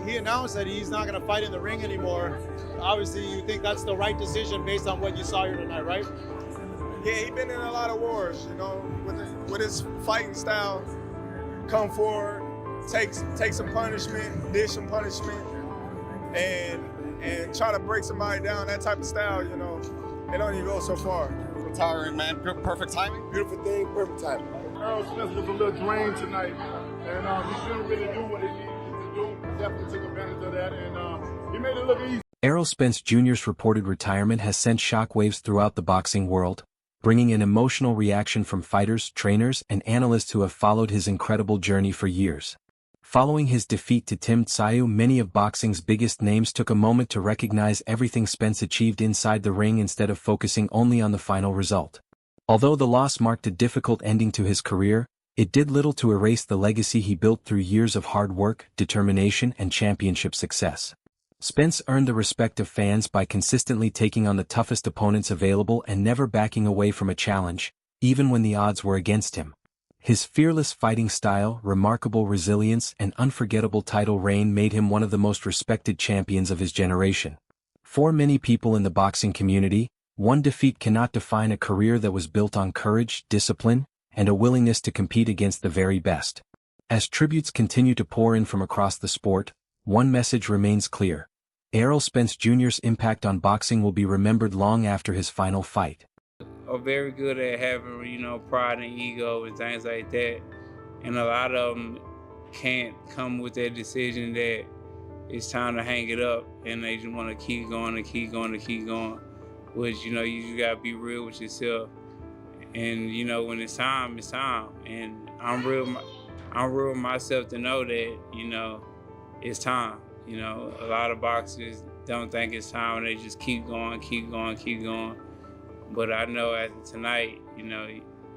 he announced that he's not going to fight in the ring anymore. Obviously, you think that's the right decision based on what you saw here tonight, right? Yeah, he's been in a lot of wars, you know, with his fighting style. Come forward, take some punishment, dish some punishment, and try to break somebody down. That type of style, you know, it don't even go so far. Retiring, man. Perfect timing. Beautiful thing, perfect timing. Errol Spence was a little drained tonight, and he didn't really do what he needed to do. Definitely took advantage of that, and he made it look easy. Errol Spence Jr.'s reported retirement has sent shockwaves throughout the boxing world, bringing an emotional reaction from fighters, trainers, and analysts who have followed his incredible journey for years. Following his defeat to Tim Tszyu, many of boxing's biggest names took a moment to recognize everything Spence achieved inside the ring instead of focusing only on the final result. Although the loss marked a difficult ending to his career, it did little to erase the legacy he built through years of hard work, determination, and championship success. Spence earned the respect of fans by consistently taking on the toughest opponents available and never backing away from a challenge, even when the odds were against him. His fearless fighting style, remarkable resilience, and unforgettable title reign made him one of the most respected champions of his generation. For many people in the boxing community, one defeat cannot define a career that was built on courage, discipline, and a willingness to compete against the very best. As tributes continue to pour in from across the sport, one message remains clear. Errol Spence Jr.'s impact on boxing will be remembered long after his final fight. Are very good at having, you know, pride and ego and things like that. And a lot of them can't come with that decision that it's time to hang it up, and they just want to keep going and keep going and keep going. Which, you know, you just got to be real with yourself. And, you know, when it's time, it's time. And I'm real with myself to know that, you know, it's time. You know, a lot of boxers don't think it's time, and they just keep going, keep going, keep going. But I know after tonight, you know,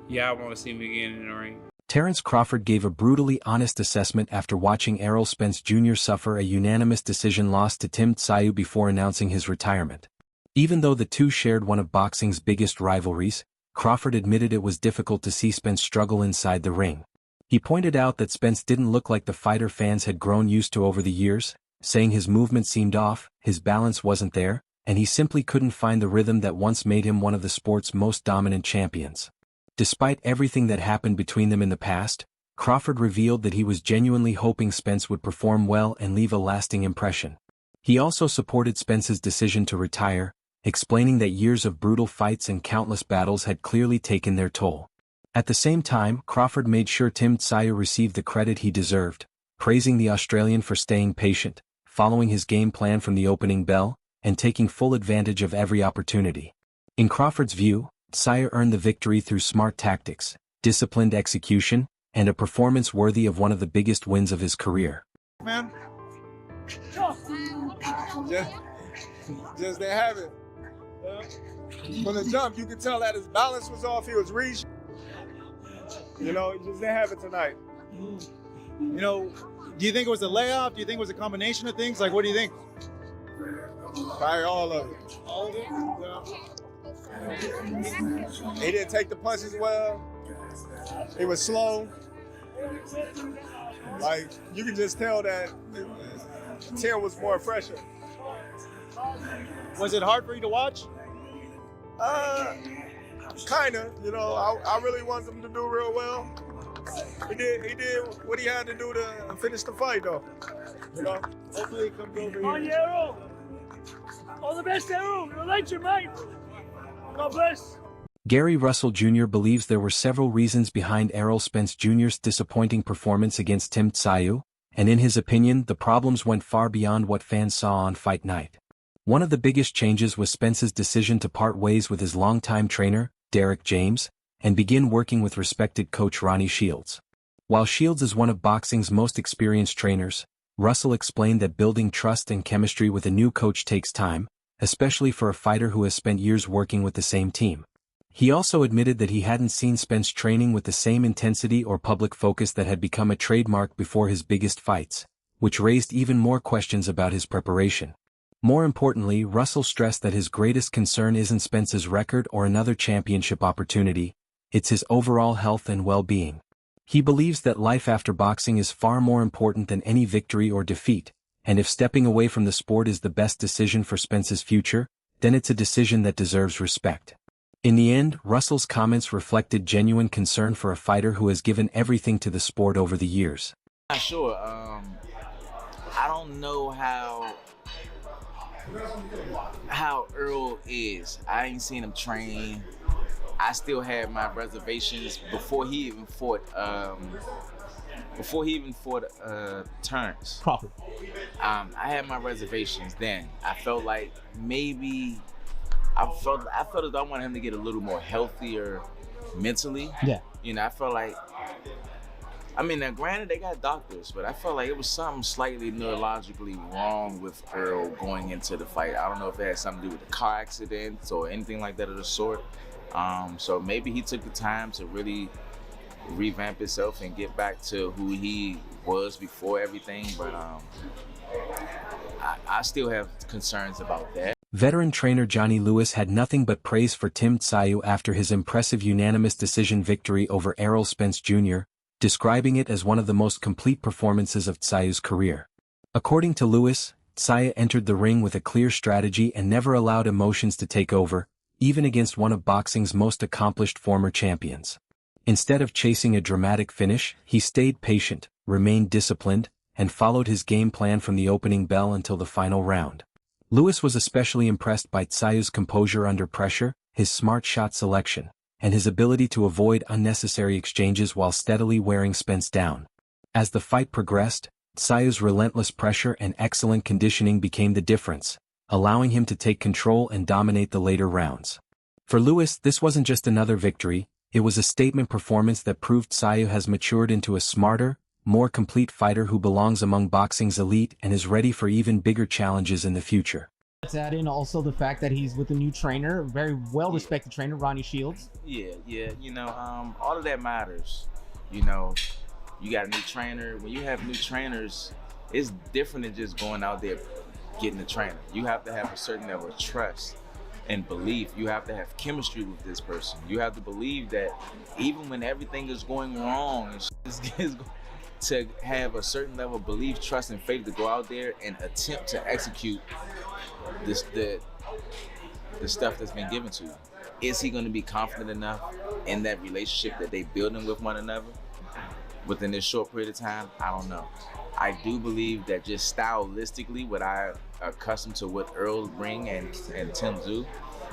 y'all won't see me again in the ring. Terence Crawford gave a brutally honest assessment after watching Errol Spence Jr. suffer a unanimous decision loss to Tim Tszyu before announcing his retirement. Even though the two shared one of boxing's biggest rivalries, Crawford admitted it was difficult to see Spence struggle inside the ring. He pointed out that Spence didn't look like the fighter fans had grown used to over the years, saying his movement seemed off, his balance wasn't there, and he simply couldn't find the rhythm that once made him one of the sport's most dominant champions. Despite everything that happened between them in the past, Crawford revealed that he was genuinely hoping Spence would perform well and leave a lasting impression. He also supported Spence's decision to retire, explaining that years of brutal fights and countless battles had clearly taken their toll. At the same time, Crawford made sure Tim Tszyu received the credit he deserved, praising the Australian for staying patient, following his game plan from the opening bell, and taking full advantage of every opportunity. In Crawford's view, Tszyu earned the victory through smart tactics, disciplined execution, and a performance worthy of one of the biggest wins of his career. Man, just they have it. From the jump, you could tell that his balance was off, he was reaching. You know, he just didn't have it tonight. You know, do you think it was a layoff? Do you think it was a combination of things? Like, what do you think? Probably all of it. All of it? Yeah. He didn't take the punches well. He was slow. Like, you can just tell that Tim was more fresher. Was it hard for you to watch? Kinda. You know, I really wanted him to do real well. He did what he had to do to finish the fight, though. You know? Hopefully it comes over On here. Errol. All the best, Errol. You're a legend, mate. God bless. Gary Russell Jr. believes there were several reasons behind Errol Spence Jr.'s disappointing performance against Tim Tszyu, and in his opinion, the problems went far beyond what fans saw on fight night. One of the biggest changes was Spence's decision to part ways with his longtime trainer, Derek James, and begin working with respected coach Ronnie Shields. While Shields is one of boxing's most experienced trainers, Russell explained that building trust and chemistry with a new coach takes time, especially for a fighter who has spent years working with the same team. He also admitted that he hadn't seen Spence training with the same intensity or public focus that had become a trademark before his biggest fights, which raised even more questions about his preparation. More importantly, Russell stressed that his greatest concern isn't Spence's record or another championship opportunity, it's his overall health and well-being. He believes that life after boxing is far more important than any victory or defeat, and if stepping away from the sport is the best decision for Spence's future, then it's a decision that deserves respect. In the end, Russell's comments reflected genuine concern for a fighter who has given everything to the sport over the years. Not sure. I don't know how Errol is. I ain't seen him train. I still had my reservations before he even fought. Terrence Crawford. I had my reservations then. I felt like maybe I felt as though I wanted him to get a little more healthier mentally. Yeah. You know, I felt like. I mean, now granted they got doctors, but I felt like it was something slightly neurologically wrong with Errol going into the fight. I don't know if it had something to do with the car accident or anything like that of the sort. So maybe he took the time to really revamp himself and get back to who he was before everything. But I still have concerns about that. Veteran trainer Johnny Lewis had nothing but praise for Tim Tszyu after his impressive unanimous decision victory over Errol Spence Jr., describing it as one of the most complete performances of Tsyu's career. According to Lewis, Tszyu entered the ring with a clear strategy and never allowed emotions to take over, even against one of boxing's most accomplished former champions. Instead of chasing a dramatic finish, he stayed patient, remained disciplined, and followed his game plan from the opening bell until the final round. Lewis was especially impressed by Tsyu's composure under pressure, his smart shot selection, and his ability to avoid unnecessary exchanges while steadily wearing Spence down. As the fight progressed, Tsyu's relentless pressure and excellent conditioning became the difference, allowing him to take control and dominate the later rounds. For Lewis, this wasn't just another victory, it was a statement performance that proved Tszyu has matured into a smarter, more complete fighter who belongs among boxing's elite and is ready for even bigger challenges in the future. Let's add in also the fact that he's with a new trainer, a very well-respected trainer, Ronnie Shields. Yeah, you know, all of that matters. You know, you got a new trainer. When you have new trainers, it's different than just going out there getting a trainer. You have to have a certain level of trust and belief. You have to have chemistry with this person. You have to believe that even when everything is going wrong, to have a certain level of belief, trust, and faith to go out there and attempt to execute the stuff that's been given to you. Is he going to be confident enough in that relationship that they building with one another within this short period of time? I don't know. I do believe that just stylistically, what I accustomed to what Errol bring and Tim Tszyu,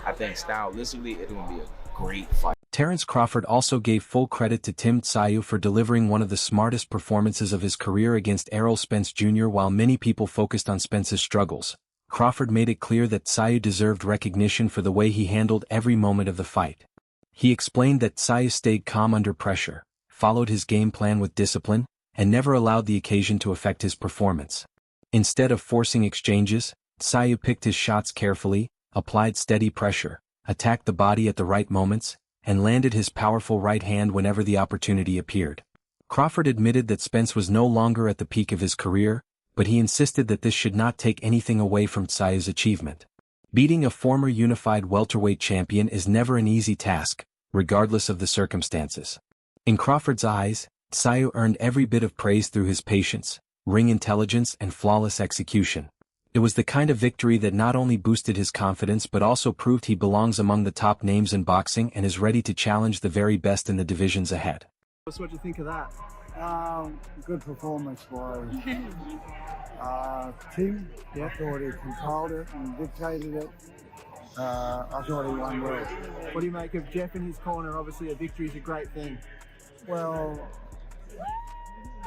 I think stylistically it's going to be a great fight. Terence Crawford also gave full credit to Tim Tszyu for delivering one of the smartest performances of his career against Errol Spence Jr. While many people focused on Spence's struggles, Crawford made it clear that Tszyu deserved recognition for the way he handled every moment of the fight. He explained that Tszyu stayed calm under pressure, followed his game plan with discipline, and never allowed the occasion to affect his performance. Instead of forcing exchanges, Tszyu picked his shots carefully, applied steady pressure, attacked the body at the right moments, and landed his powerful right hand whenever the opportunity appeared. Crawford admitted that Spence was no longer at the peak of his career, but he insisted that this should not take anything away from Tsyu's achievement. Beating a former unified welterweight champion is never an easy task, regardless of the circumstances. In Crawford's eyes, Tszyu earned every bit of praise through his patience, ring intelligence, and flawless execution. It was the kind of victory that not only boosted his confidence but also proved he belongs among the top names in boxing and is ready to challenge the very best in the divisions ahead. What do you think of that? Good performance by Tim. Yeah. I thought he controlled it and dictated it. I thought he won well. What do you make of Jeff in his corner? Obviously a victory is a great thing. Well,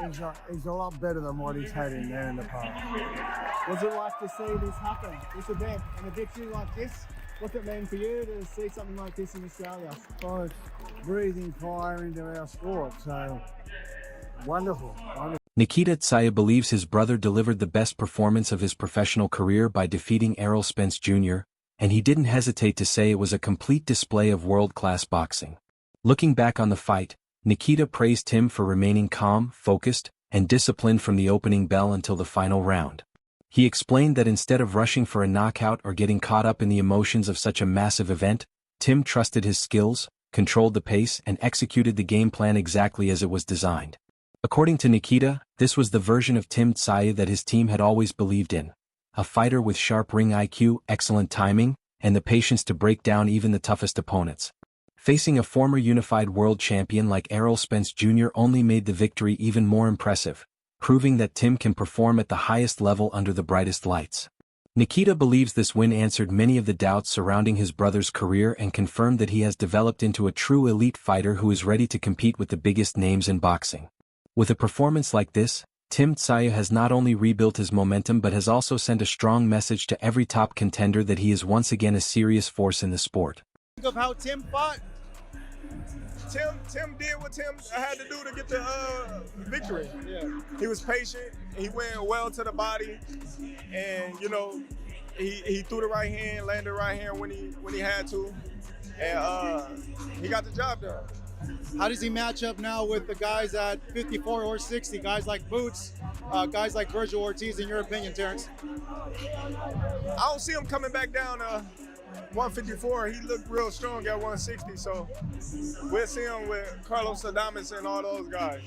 he's a lot better than what he's had in there in the past. What's it like to see this happen, this event, and a victory like this? What's it mean for you to see something like this in Australia? Well, it's breathing fire into our sport, so wonderful. Nikita Tszyu believes his brother delivered the best performance of his professional career by defeating Errol Spence Jr., and he didn't hesitate to say it was a complete display of world-class boxing. Looking back on the fight, Nikita praised him for remaining calm, focused, and disciplined from the opening bell until the final round. He explained that instead of rushing for a knockout or getting caught up in the emotions of such a massive event, Tim trusted his skills, controlled the pace, and executed the game plan exactly as it was designed. According to Nikita, this was the version of Tim Tszyu that his team had always believed in. A fighter with sharp ring IQ, excellent timing, and the patience to break down even the toughest opponents. Facing a former unified world champion like Errol Spence Jr. only made the victory even more impressive, proving that Tim can perform at the highest level under the brightest lights. Nikita believes this win answered many of the doubts surrounding his brother's career and confirmed that he has developed into a true elite fighter who is ready to compete with the biggest names in boxing. With a performance like this, Tim Tszyu has not only rebuilt his momentum but has also sent a strong message to every top contender that he is once again a serious force in the sport. Think of how Tim fought. Tim did what Tim had to do to get the victory. Yeah. He was patient. He went well to the body, and he threw the right hand, landed the right hand when he had to, and he got the job done. How does he match up now with the guys at 54 or 60, guys like Boots, guys like Virgil Ortiz, in your opinion, Terrence? I don't see him coming back down 154. He looked real strong at 160, so we'll see him with Carlos Adames and all those guys.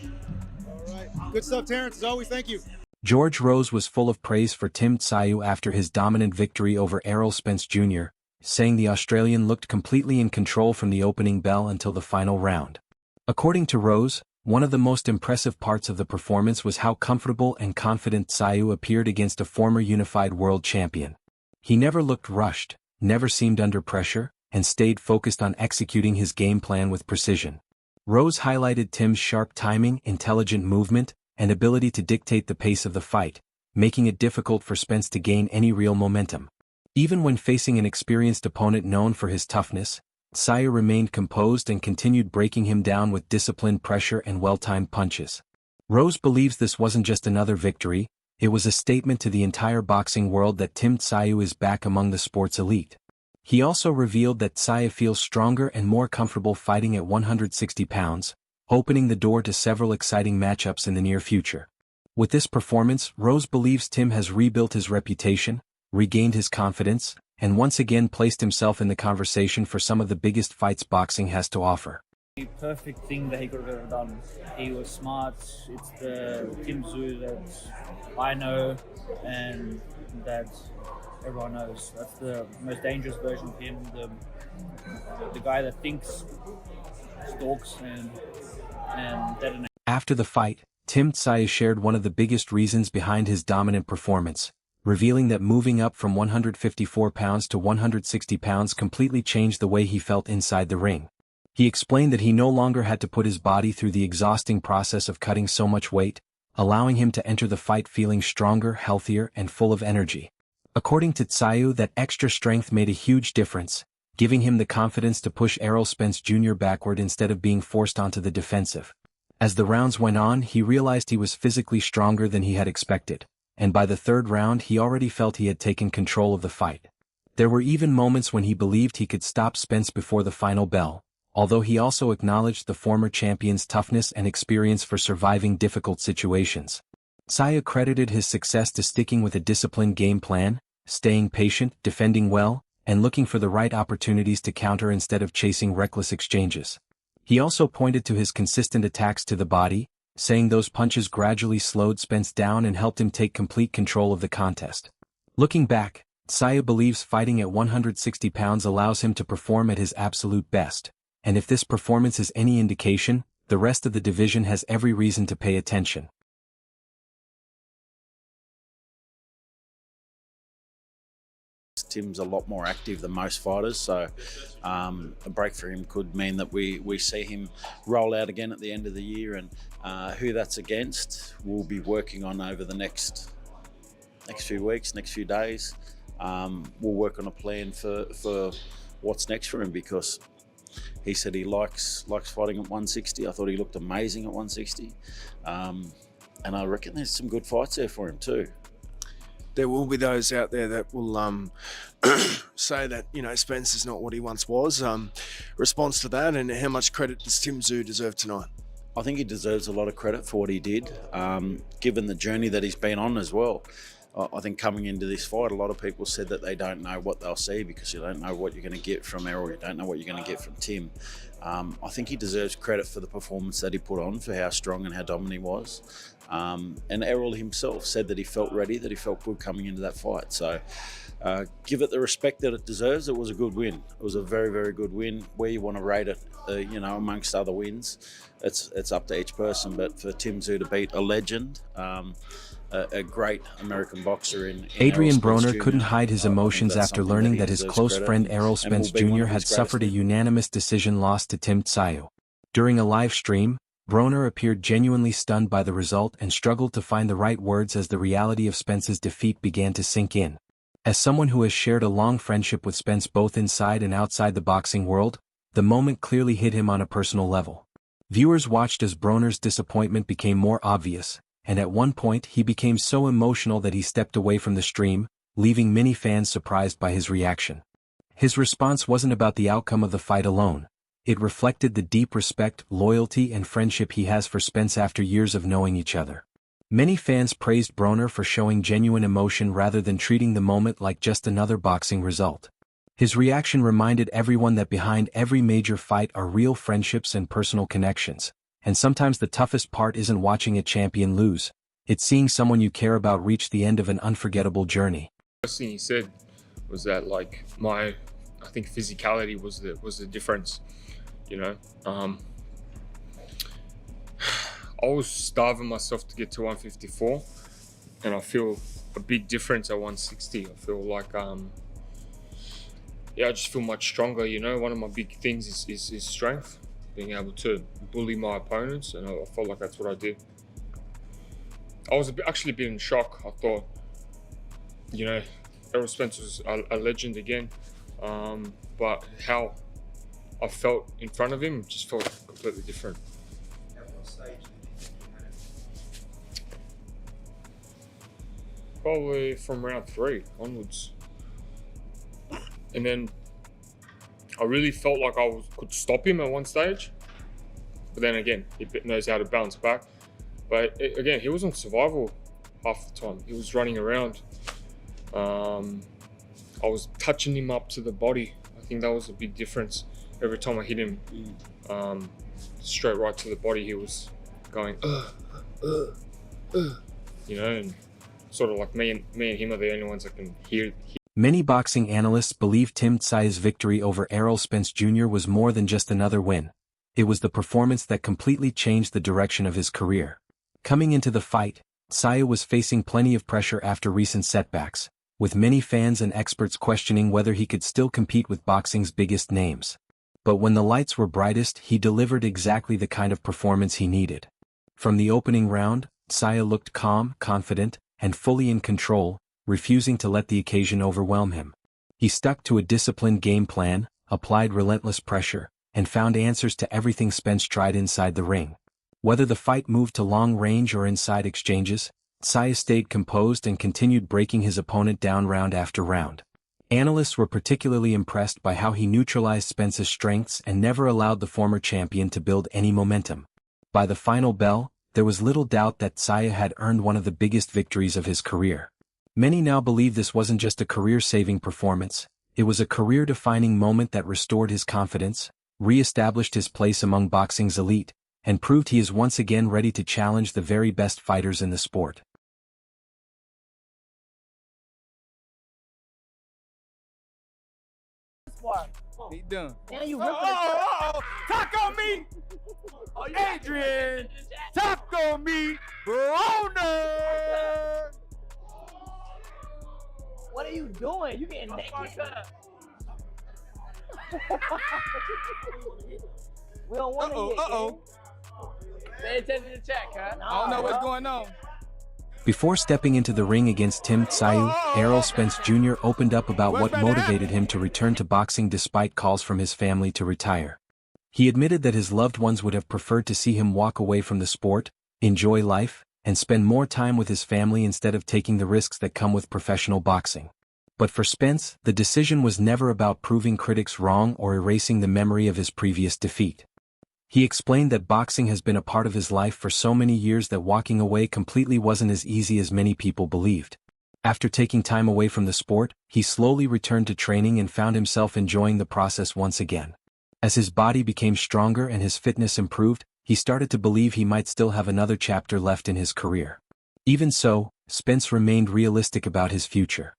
All right. Good stuff, Terrence. As always, thank you. George Rose was full of praise for Tim Tszyu after his dominant victory over Errol Spence Jr., saying the Australian looked completely in control from the opening bell until the final round. According to Rose, one of the most impressive parts of the performance was how comfortable and confident Tszyu appeared against a former unified world champion. He never looked rushed, never seemed under pressure, and stayed focused on executing his game plan with precision. Rose highlighted Tim's sharp timing, intelligent movement, and ability to dictate the pace of the fight, making it difficult for Spence to gain any real momentum. Even when facing an experienced opponent known for his toughness, Tszyu remained composed and continued breaking him down with disciplined pressure and well-timed punches. Rose believes this wasn't just another victory, it was a statement to the entire boxing world that Tim Tszyu is back among the sport's elite. He also revealed that Tszyu feels stronger and more comfortable fighting at 160 pounds, opening the door to several exciting matchups in the near future. With this performance, Rose believes Tim has rebuilt his reputation, regained his confidence, and once again placed himself in the conversation for some of the biggest fights boxing has to offer. The perfect thing that he could have ever done. He was smart. It's the Tim Tszyu that I know and that everyone knows. That's the most dangerous version of him. The guy that thinks, stalks, and detonates. After the fight, Tim Tszyu shared one of the biggest reasons behind his dominant performance, revealing that moving up from 154 pounds to 160 pounds completely changed the way he felt inside the ring. He explained that he no longer had to put his body through the exhausting process of cutting so much weight, allowing him to enter the fight feeling stronger, healthier, and full of energy. According to Tszyu, that extra strength made a huge difference, giving him the confidence to push Errol Spence Jr. backward instead of being forced onto the defensive. As the rounds went on, he realized he was physically stronger than he had expected, and by the third round he already felt he had taken control of the fight. There were even moments when he believed he could stop Spence before the final bell, although he also acknowledged the former champion's toughness and experience for surviving difficult situations. Tszyu credited his success to sticking with a disciplined game plan, staying patient, defending well, and looking for the right opportunities to counter instead of chasing reckless exchanges. He also pointed to his consistent attacks to the body, saying those punches gradually slowed Spence down and helped him take complete control of the contest. Looking back, Tszyu believes fighting at 160 pounds allows him to perform at his absolute best, and if this performance is any indication, the rest of the division has every reason to pay attention. Tim's a lot more active than most fighters, so a break for him could mean that we see him roll out again at the end of the year, and who that's against we'll be working on over the next few weeks, next few days. We'll work on a plan for what's next for him, because he said he likes fighting at 160. I thought he looked amazing at 160, and I reckon there's some good fights there for him too. There will be those out there that will say that, Spence is not what he once was. Response to that, and how much credit does Tim Tszyu deserve tonight? I think he deserves a lot of credit for what he did, given the journey that he's been on as well. I think coming into this fight, a lot of people said that they don't know what they'll see because you don't know what you're going to get from Errol, you don't know what you're going to get from Tim. I think he deserves credit for the performance that he put on, for how strong and how dominant he was. And Errol himself said that he felt ready, that he felt good coming into that fight. So give it the respect that it deserves. It was a good win. It was a very, very good win. Where you want to rate it, amongst other wins, it's up to each person. But for Tim Tszyu to beat a legend, a great American boxer in Adrian Errol Spence Broner Jr., couldn't hide his emotions that's after something learning he that his deserves close credit friend and Errol will Spence be one Jr. of had his suffered a greatest unanimous decision loss to Tim Tszyu. During a live stream, Broner appeared genuinely stunned by the result and struggled to find the right words as the reality of Spence's defeat began to sink in. As someone who has shared a long friendship with Spence both inside and outside the boxing world, the moment clearly hit him on a personal level. Viewers watched as Broner's disappointment became more obvious, and at one point he became so emotional that he stepped away from the stream, leaving many fans surprised by his reaction. His response wasn't about the outcome of the fight alone. It reflected the deep respect, loyalty and friendship he has for Spence after years of knowing each other. Many fans praised Broner for showing genuine emotion rather than treating the moment like just another boxing result. His reaction reminded everyone that behind every major fight are real friendships and personal connections, and sometimes the toughest part isn't watching a champion lose, it's seeing someone you care about reach the end of an unforgettable journey. First thing he said was that I think physicality was the difference. I was starving myself to get to 154, and I feel a big difference at 160. I feel like, I just feel much stronger. One of my big things is strength, being able to bully my opponents, and I felt like that's what I did. I was actually a bit in shock. I thought, Errol Spence was a legend again, but how I felt in front of him just felt completely different. Probably from round 3 onwards. And then I really felt like I could stop him at one stage. But then again, he knows how to bounce back. But again, he was on survival half the time. He was running around. I was touching him up to the body. I think that was a big difference. Every time I hit him straight right to the body, he was going, and sort of like me and him are the only ones that can hear. Many boxing analysts believe Tim Tszyu's victory over Errol Spence Jr. was more than just another win. It was the performance that completely changed the direction of his career. Coming into the fight, Tszyu was facing plenty of pressure after recent setbacks, with many fans and experts questioning whether he could still compete with boxing's biggest names. But when the lights were brightest, he delivered exactly the kind of performance he needed. From the opening round, Tszyu looked calm, confident, and fully in control, refusing to let the occasion overwhelm him. He stuck to a disciplined game plan, applied relentless pressure, and found answers to everything Spence tried inside the ring. Whether the fight moved to long range or inside exchanges, Tszyu stayed composed and continued breaking his opponent down round after round. Analysts were particularly impressed by how he neutralized Spence's strengths and never allowed the former champion to build any momentum. By the final bell, there was little doubt that Tszyu had earned one of the biggest victories of his career. Many now believe this wasn't just a career-saving performance, it was a career-defining moment that restored his confidence, re-established his place among boxing's elite, and proved he is once again ready to challenge the very best fighters in the sport. He done. And you Talk on me! Adrian! Talk on me! Broner! What are you doing? You getting naked? We don't want to get Pay attention to check, huh? I don't know what's going on. Before stepping into the ring against Tim Tszyu, Errol Spence Jr. opened up about what motivated him to return to boxing despite calls from his family to retire. He admitted that his loved ones would have preferred to see him walk away from the sport, enjoy life, and spend more time with his family instead of taking the risks that come with professional boxing. But for Spence, the decision was never about proving critics wrong or erasing the memory of his previous defeat. He explained that boxing has been a part of his life for so many years that walking away completely wasn't as easy as many people believed. After taking time away from the sport, he slowly returned to training and found himself enjoying the process once again. As his body became stronger and his fitness improved, he started to believe he might still have another chapter left in his career. Even so, Spence remained realistic about his future.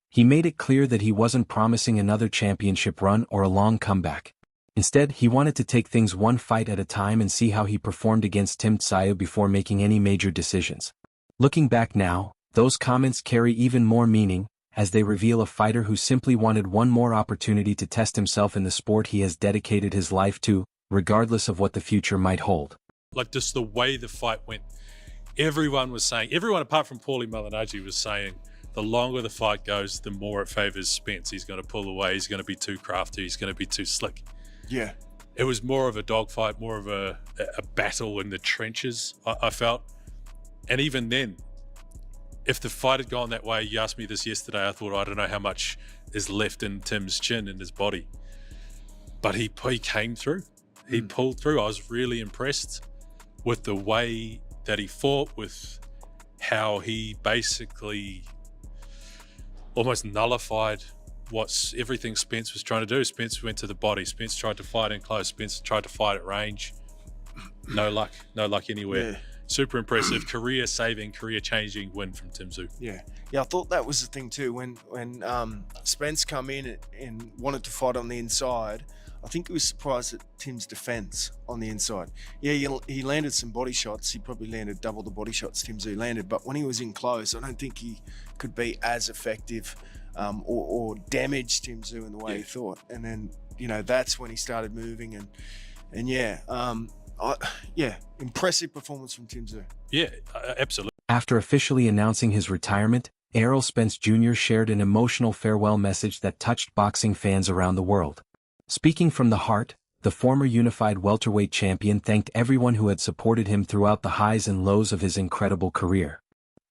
He made it clear that he wasn't promising another championship run or a long comeback. Instead, he wanted to take things one fight at a time and see how he performed against Tim Tszyu before making any major decisions. Looking back now, those comments carry even more meaning, as they reveal a fighter who simply wanted one more opportunity to test himself in the sport he has dedicated his life to, regardless of what the future might hold. Like, just the way the fight went, everyone apart from Paulie Malignaggi was saying, the longer the fight goes, the more it favours Spence. He's going to pull away, he's going to be too crafty, he's going to be too slick. Yeah. It was more of a dogfight, more of a battle in the trenches, I felt. And even then, if the fight had gone that way, you asked me this yesterday, I thought, I don't know how much is left in Tim's chin and his body. But he came through. He pulled through. I was really impressed with the way that he fought, with how he basically almost nullified everything Spence was trying to do. Spence went to the body. Spence tried to fight in close. Spence tried to fight at range. No luck anywhere. Yeah. Super impressive, career-saving, career-changing win from Tim Tszyu. Yeah, I thought that was the thing too. When Spence come in and wanted to fight on the inside, I think he was surprised at Tim's defense on the inside. Yeah, he landed some body shots. He probably landed double the body shots Tim Tszyu landed. But when he was in close, I don't think he could be as effective or damage Tim Tszyu in the way he thought. And then, that's when he started moving and impressive performance from Tim Tszyu. Yeah, absolutely. After officially announcing his retirement, Errol Spence Jr. shared an emotional farewell message that touched boxing fans around the world. Speaking from the heart, the former unified welterweight champion thanked everyone who had supported him throughout the highs and lows of his incredible career.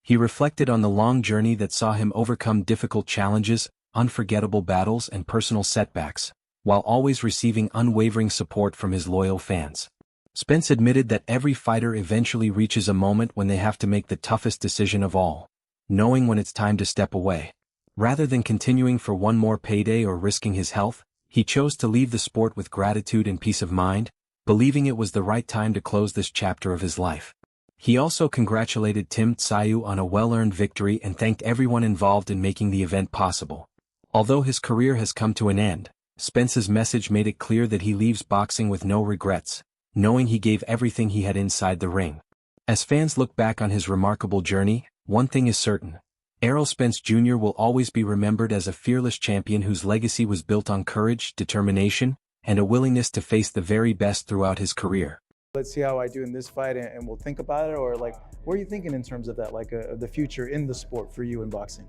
He reflected on the long journey that saw him overcome difficult challenges, unforgettable battles and personal setbacks, while always receiving unwavering support from his loyal fans. Spence admitted that every fighter eventually reaches a moment when they have to make the toughest decision of all, knowing when it's time to step away. Rather than continuing for one more payday or risking his health, he chose to leave the sport with gratitude and peace of mind, believing it was the right time to close this chapter of his life. He also congratulated Tim Tszyu on a well-earned victory and thanked everyone involved in making the event possible. Although his career has come to an end, Spence's message made it clear that he leaves boxing with no regrets, knowing he gave everything he had inside the ring. As fans look back on his remarkable journey, one thing is certain. Errol Spence Jr. will always be remembered as a fearless champion whose legacy was built on courage, determination, and a willingness to face the very best throughout his career. Let's see how I do in this fight and we'll think about it, or like, what are you thinking in terms of that, like the future in the sport for you in boxing?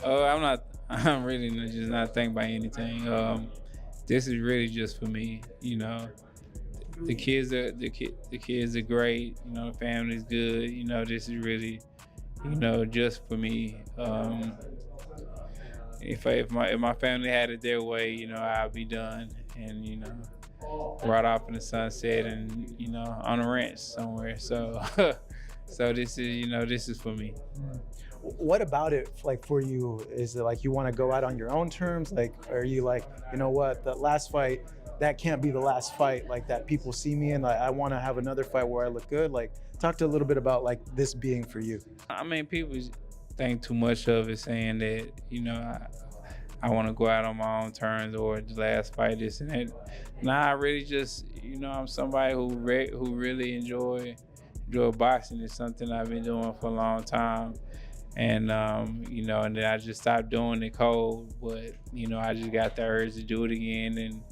I'm really just not thinking about anything. This is really just for me, The kids are great, the family's good, this is really, just for me. If my family had it their way, I'll be done and right off in the sunset and on a ranch somewhere. So this is for me. What about it, like, for you? Is it like you want to go out on your own terms? Like, are you like, the last fight, that can't be the last fight, like, that people see me and I want to have another fight where I look good? Like, talk to a little bit about like this being for you. I mean, people think too much of it, saying that, I want to go out on my own terms or the last fight, this and that. Nah, I really just, I'm somebody who really enjoy boxing. It's something I've been doing for a long time. And, and then I just stopped doing it cold, but, I just got the urge to do it again. And,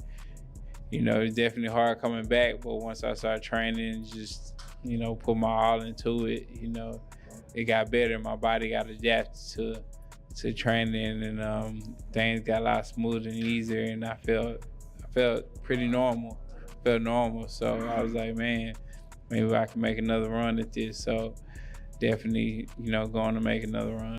it's definitely hard coming back, but once I started training and just, put my all into it, it got better. My body got adapted to training and things got a lot smoother and easier, and I felt pretty normal. So I was like, man, maybe I can make another run at this. So definitely, going to make another run.